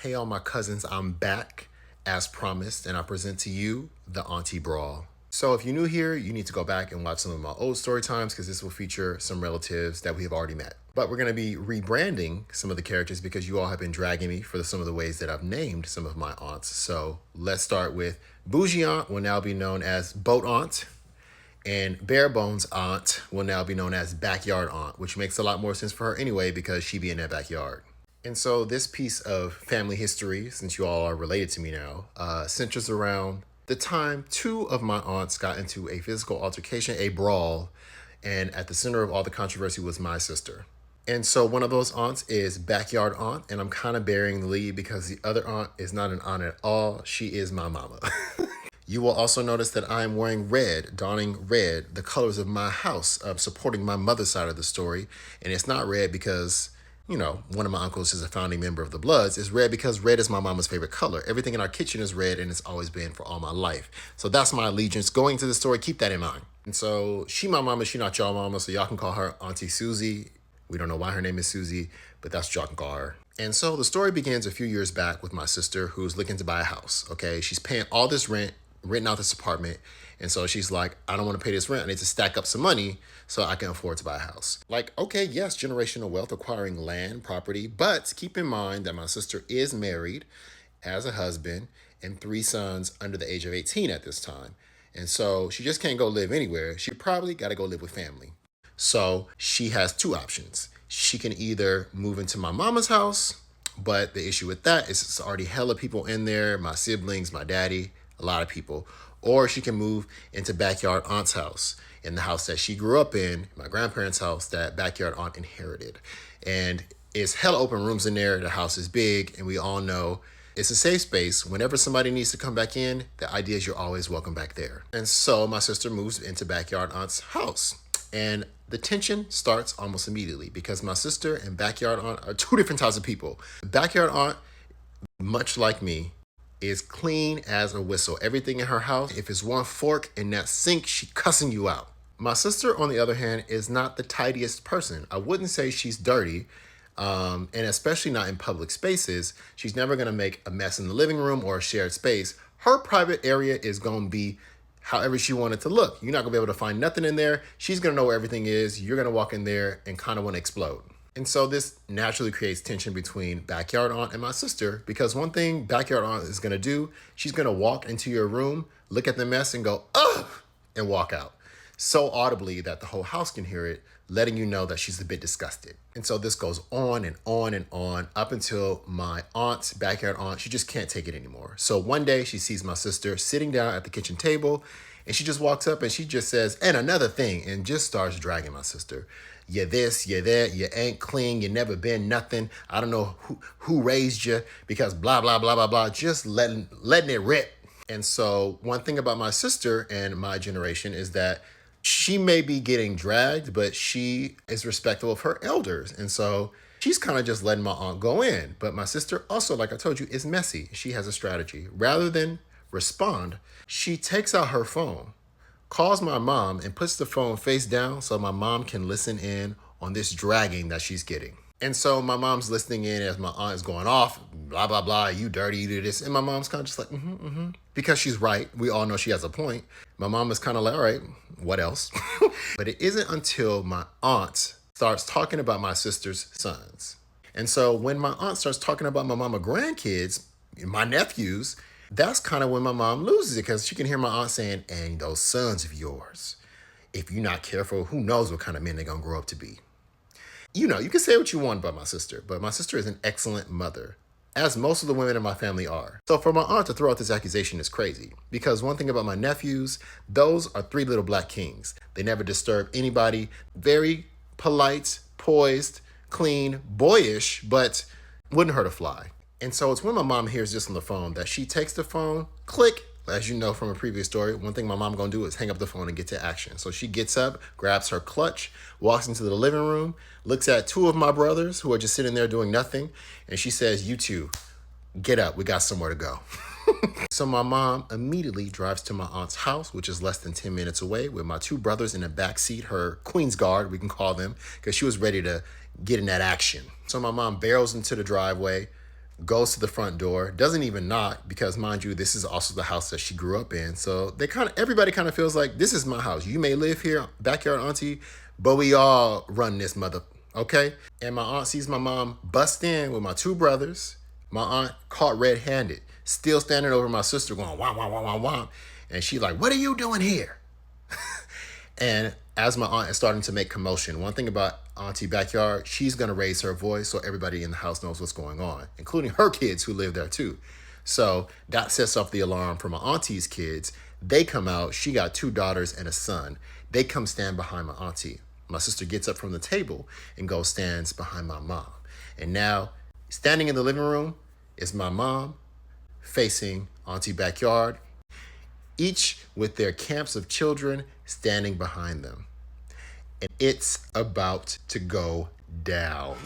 Hey, all my cousins, I'm back as promised, and I present to you the Auntie Brawl. So, if you're new here, you need to go back and watch some of my old story times because this will feature some relatives that we have already met. But we're going to be rebranding some of the characters because you all have been dragging me for some of the ways that I've named some of my aunts. So, let's start with Bougie Aunt will now be known as Boat Aunt, and Bare Bones Aunt will now be known as Backyard Aunt, which makes a lot more sense for her anyway because she be in that backyard. And so this piece of family history, since you all are related to me now, centers around the time two of my aunts got into a physical altercation, a brawl, and at the center of all the controversy was my sister. And so one of those aunts is Backyard Aunt, and I'm kind of bearing the lead because the other aunt is not an aunt at all. She is my mama. You will also notice that I'm wearing red, donning red, the colors of my house, supporting my mother's side of the story. And it's not red because, one of my uncles is a founding member of the Bloods. It's red because red is my mama's favorite color. Everything in our kitchen is red, and it's always been for all my life. So that's my allegiance. Going to the story, keep that in mind. And so she my mama, she not y'all mama, so y'all can call her Auntie Susie. We don't know why her name is Susie, but that's what y'all can call her. And so the story begins a few years back with my sister who's looking to buy a house, okay? She's paying all this rent, renting out this apartment. And so she's like, I don't want to pay this rent. I need to stack up some money so I can afford to buy a house. Like, okay, yes, generational wealth, acquiring land, property. But keep in mind that my sister is married, has a husband, and 3 sons under the age of 18 at this time. And so she just can't go live anywhere. She probably got to go live with family. So she has 2 options. She can either move into my mama's house, but the issue with that is it's already hella people in there, my siblings, my daddy, a lot of people. Or she can move into Backyard Aunt's house, in the house that she grew up in, my grandparents' house that Backyard Aunt inherited. And it's hella open rooms in there. The house is big, and we all know it's a safe space. Whenever somebody needs to come back in, the idea is you're always welcome back there. And so my sister moves into Backyard Aunt's house. And the tension starts almost immediately because my sister and Backyard Aunt are 2 different types of people. Backyard Aunt, much like me, is clean as a whistle. Everything in her house, if it's one fork in that sink, she cussing you out. My sister, on the other hand, is not the tidiest person. I wouldn't say she's dirty, and especially not in public spaces. She's never gonna make a mess in the living room or a shared space. Her private area is gonna be however she wanted to look. You're not gonna be able to find nothing in there. She's gonna know where everything is. You're gonna walk in there and kind of wanna explode. And so this naturally creates tension between Backyard Aunt and my sister because one thing Backyard Aunt is gonna do, she's gonna walk into your room, look at the mess and go, ugh, and walk out. So audibly that the whole house can hear it, letting you know that she's a bit disgusted. And so this goes on and on and on up until my aunt, Backyard Aunt, she just can't take it anymore. So one day she sees my sister sitting down at the kitchen table and she just walks up and she just says, and another thing, and just starts dragging my sister. You're this, you're that, you ain't clean, you never been nothing. I don't know who raised you because blah, blah, blah, blah, blah. Just letting it rip. And so one thing about my sister and my generation is that she may be getting dragged, but she is respectful of her elders. And so she's kind of just letting my aunt go in. But my sister also, like I told you, is messy. She has a strategy. Rather than respond, she takes out her phone, calls my mom, and puts the phone face down so my mom can listen in on this dragging that she's getting. And so my mom's listening in as my aunt is going off, blah, blah, blah, you dirty, you do this. And my mom's kind of just like, because she's right. We all know she has a point. My mom is kind of like, all right, what else? But it isn't until my aunt starts talking about my sister's sons. And so when my aunt starts talking about my mama grandkids, my nephews, that's kind of when my mom loses it because she can hear my aunt saying, and those sons of yours, if you're not careful, who knows what kind of men they're going to grow up to be. You can say what you want about my sister, but my sister is an excellent mother, as most of the women in my family are. So for my aunt to throw out this accusation is crazy, because one thing about my nephews, those are 3 little black kings. They never disturb anybody, very polite, poised, clean, boyish, but wouldn't hurt a fly. And so it's when my mom hears this on the phone that she takes the phone, click. As you know from a previous story, one thing my mom gonna do is hang up the phone and get to action. So she gets up, grabs her clutch, walks into the living room, looks at 2 of my brothers who are just sitting there doing nothing, and she says, you 2, get up, we got somewhere to go. So my mom immediately drives to my aunt's house, which is less than 10 minutes away, with my 2 brothers in the back seat, her Queen's Guard, we can call them, because she was ready to get in that action. So my mom barrels into the driveway, goes to the front door, doesn't even knock because, mind you, this is also the house that she grew up in. So everybody kind of feels like this is my house. You may live here, backyard auntie, but we all run this mother, okay? And my aunt sees my mom bust in with my two brothers. My aunt caught red-handed, still standing over my sister going, womp, womp, womp, womp, womp. And she like, what are you doing here? And as my aunt is starting to make commotion, one thing about Auntie Backyard, she's going to raise her voice so everybody in the house knows what's going on, including her kids who live there too. So that sets off the alarm for my auntie's kids. They come out. She got two daughters and a son. They come stand behind my auntie. My sister gets up from the table and goes stands behind my mom. And now standing in the living room is my mom facing Auntie Backyard, each with their camps of children standing behind them. And it's about to go down.